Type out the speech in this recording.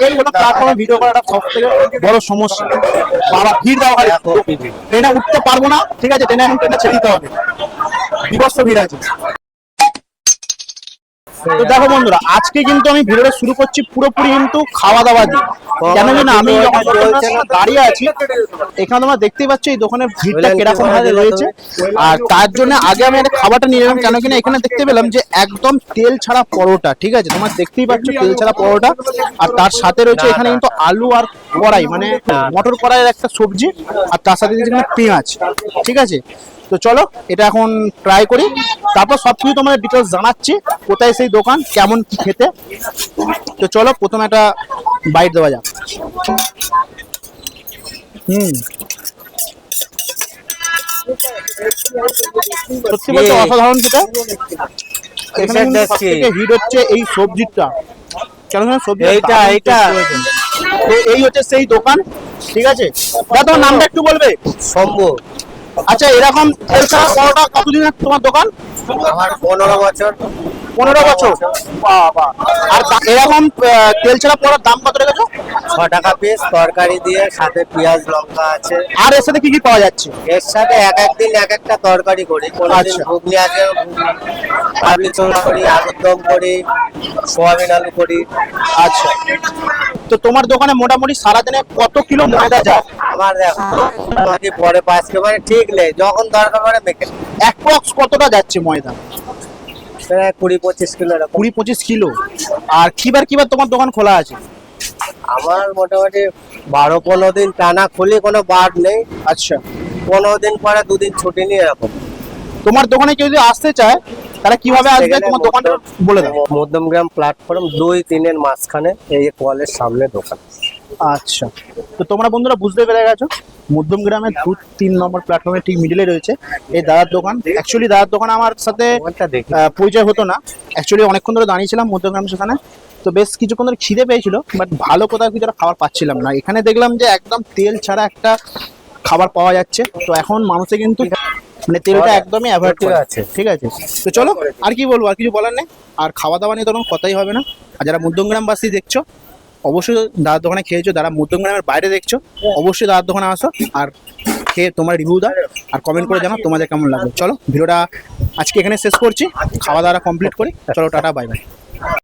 এই হলো প্ল্যাটফর্মে ভিডিও করাটা সব থেকে বড় সমস্যা। বাবা ভিড় দেওয়া হয়, ট্রেনে উঠতে পারবো না, ঠিক আছে, ট্রেনে এখন ট্রেনটা ছেড়ে দিতে হবে, বিভৎস ভিড় আছে। তো দেখো বন্ধুরা, আজকে কিন্তু আমি ভিডিওটা শুরু করছি পুরোপুরি কিন্তু খাওয়া দাওয়া দিয়ে। কেন জানো, আমি যখন দাঁড়িয়ে আছি এখানে তোমরা দেখতেই পাচ্ছ এই দোকানের ভিড়টা কিরকম ভাবে রয়েছে। আর তার জন্য আগে আমি একটা খাবারটা নিয়ে নিলাম, কেন কিনা এখানে দেখতে পেলাম যে একদম তেল ছাড়া পরোটা, ঠিক আছে, তোমরা দেখতেই পাচ্ছ তেল ছাড়া পরোটা। আর তার সাথে রয়েছে এখানে কিন্তু আলু আর কড়াই, মানে মটর কড়াইয়ের একটা সবজি, আর তার সাথে দিয়েছে এখানে পেঁয়াজ, ঠিক আছে। তো চলো এটা এখন ট্রাই করি, তারপর সবকিছু তোমাদের ডিটেলস জানাচ্ছি, কোথায় সেই দোকান, কেমন কি খেতে। তো চলো প্রথমে একটা বাইট দেওয়া যাক। সত্যি বলতে অসাধারণ খেতে। এখানে কিন্তু সবথেকে হিট হচ্ছে এই সবজিটা, কেন সবজি এইটা। তো এই হচ্ছে সেই দোকান, ঠিক আছে। দাদা তোমার নামটা একটু বলবে? সম্ভব। আচ্ছা, এরকম তেল ছাড়া পরোটা কতদিন তোমার দোকান? আমার 15 বছর। 15 বছর, বাবা। আর এরকম তেল ছাড়া পরোটার দাম কত রেখেছো? 6 টাকা পিস, তরকারি দিয়ে, সাথে পেঁয়াজ লঙ্কা আছে। আর এর সাথে কি কি পাওয়া যাচ্ছে? এর সাথে এক একদিন এক একটা তরকারি করি, কোনদিন ঘুগনি আছে, কাবলি চোখা করি, আলুর দম করি, সোয়াবিন আলু করি। আচ্ছা, তো তোমার দোকানে মোটামুটি সারাদিনে কত কিলো ময়দা যায়? আমার দেখো পরে 5 কিলো, মানে ঠিক নেই, যখন দরকার পড়ে মেখে। অ্যাপ্রক্স কতটা যাচ্ছে ময়দা? 20-25 কিলো এরকম। 20-25 কিলো। আর কিবার তোমার দোকান খোলা আছে? আমার মোটামুটি 12-15 দিন টানা খুলি, কোনো বার নেই। আচ্ছা, 15 দিন পরে 2 দিন ছুটি নিয়ে এরকম। তোমার দোকানে কেউ যদি আসতে চায় তারা কিভাবে আসবে, তোমার দোকানটা বলে দাও। মধ্যমগ্রাম প্ল্যাটফর্ম 2-3 এর মাঝখানে, এই কলের সামনে দোকান। আচ্ছা, তো তোমরা বন্ধুরা বুঝতে পেরে গেছো, মধ্যমগ্রামের 2-3 নম্বর প্ল্যাটফর্মে ঠিক মিডিলে রয়েছে এই দাদার দোকান। অ্যাকচুয়ালি দাদার দোকান আমার সাথে পরিচয় হতো না, অ্যাকচুয়ালি অনেকক্ষণ ধরে দাঁড়িয়েছিলাম মধ্যমগ্রাম সেখানে। তো বেশ কিছুক্ষণ ধরে খিদে পেয়েছিল, বাট ভালো কোথাও কিছু খাবার পাচ্ছিলাম না। এখানে দেখলাম যে একদম তেল ছাড়া একটা খাবার পাওয়া যাচ্ছে। তো এখন মানুষে কিন্তু মানে তেলটা একদমই অ্যাভয়েড করে আছে, ঠিক আছে। তো চলো, আর কি বলবো, আর কিছু বলার নেই। আর খাওয়া দাওয়া নিয়ে তখন কথাই হবে না। আর যারা মধ্যমগ্রামবাসী দেখছো, অবশ্যই দাদার দোকানে খেয়েছো। যারা মধ্যমগ্রামের বাইরে দেখছো, অবশ্যই দাদার দোকানে আসো আর খেয়ে তোমার রিভিউ দাও আর কমেন্ট করে জানাও তোমাদের কেমন লাগলো। চলো ভিডিওটা আজকে এখানে শেষ করছি, খাওয়া দাওয়া কমপ্লিট করি। চলো টাটা, বাই বাই।